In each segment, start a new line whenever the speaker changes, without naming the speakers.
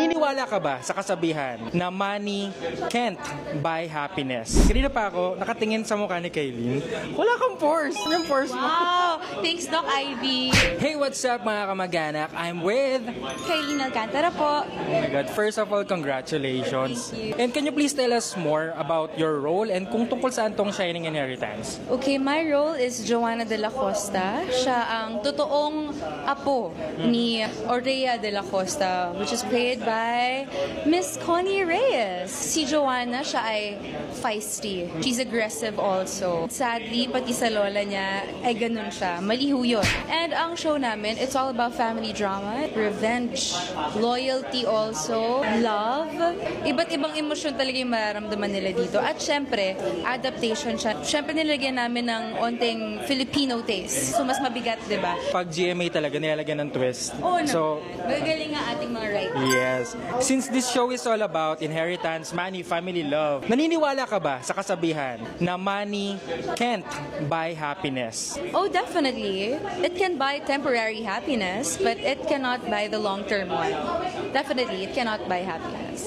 Naniniwala ka ba sa kasabihan na money can't buy happiness? Kanina pa ako nakatingin sa mukha ni Kaylin. Wala kang pores. Yung pores mo.
Wow! Thanks, Doc Ivy.
Hey, what's up mga kamag-anak? I'm with...
Kaylin Alcantara po.
Oh my God. First of all, congratulations.
Thank you.
And can you please tell us more about your role and kung tungkol saan tong Shining Inheritance?
Okay, my role is Joanna de la Costa. Siya ang totoong apo ni Aurea de la Costa, which is played by Miss Connie Reyes. Si Joanna, siya ay feisty. She's aggressive also. Sadly, pati sa lola niya, ay ganun siya. Maliho yun. And ang show namin, it's all about family drama, revenge, loyalty also, love. Iba't ibang emosyon talaga yung mararamdaman nila dito. At syempre, adaptation siya. Syempre nilagyan namin ng onting Filipino taste. So mas mabigat, di ba?
Pag GMA talaga, nilalagyan ng twist.
Oo naman.
So,
magagaling nga ating mga writers.
yes. Since this show is all about inheritance, money, family, love, naniniwala ka ba sa kasabihan na money can't buy happiness?
Oh, definitely. It can buy temporary happiness, but it cannot buy the long-term one. Definitely, it cannot buy happiness.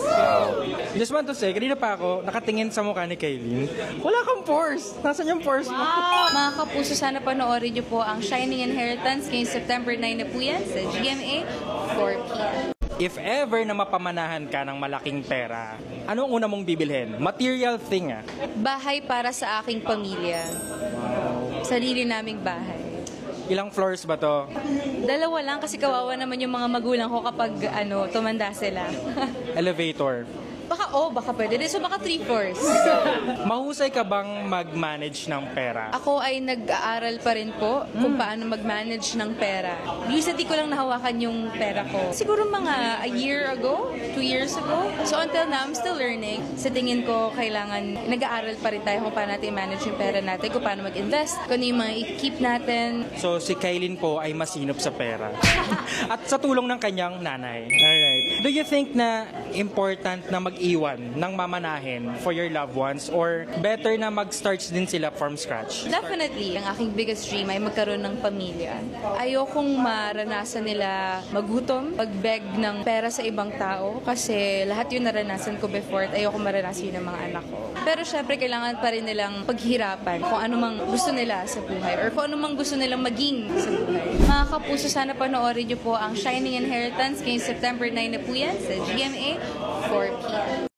Just want to say, kanina pa ako nakatingin sa mukha ni Kaylin. Wala kang pores. Nasaan yung pores mo?
Wow! Mga kapuso, sana panoorin niyo po ang Shining Inheritance ngayong September 9 na po yan sa GMA 4 p.m.
If ever na mapamanahan ka ng malaking pera, anong una mong bibilhin? Material thing
Bahay para sa aking pamilya. Sarili naming bahay.
Ilang floors ba to?
Dalawa lang kasi kawawa naman yung mga magulang ko kapag tumanda sila.
Elevator.
Baka pwede. So baka 3 floors.
Mahusay ka bang mag-manage ng pera?
Ako ay nag-aaral pa rin po kung paano mag-manage ng pera. Recently ko lang nahawakan yung pera ko. Siguro mga a year ago, 2 years ago. So until now, I'm still learning. Sa tingin ko, kailangan nag-aaral pa rin tayo kung paano natin manage yung pera natin, kung paano mag-invest, kung ano yung mga i-keep natin.
So si Kaylin po ay masinop sa pera. At sa tulong ng kanyang nanay. Alright. Do you think na important na mag-iwan ng mamanahin for your loved ones or better na mag-start din sila from scratch?
Definitely. Ang aking biggest dream ay magkaroon ng pamilya. Ayokong maranasan nila magutom, pag-beg ng pera sa ibang tao kasi lahat yun naranasan ko before at ayoko maranasan yun ng mga anak ko. Pero syempre kailangan pa rin nilang paghirapan kung ano mang gusto nila sa buhay or kung ano mang gusto nilang maging sa buhay. Mga kapuso, sana panoorin niyo po ang Shining Inheritance ngayong September 9 na po yan sa GMA 4 p.m.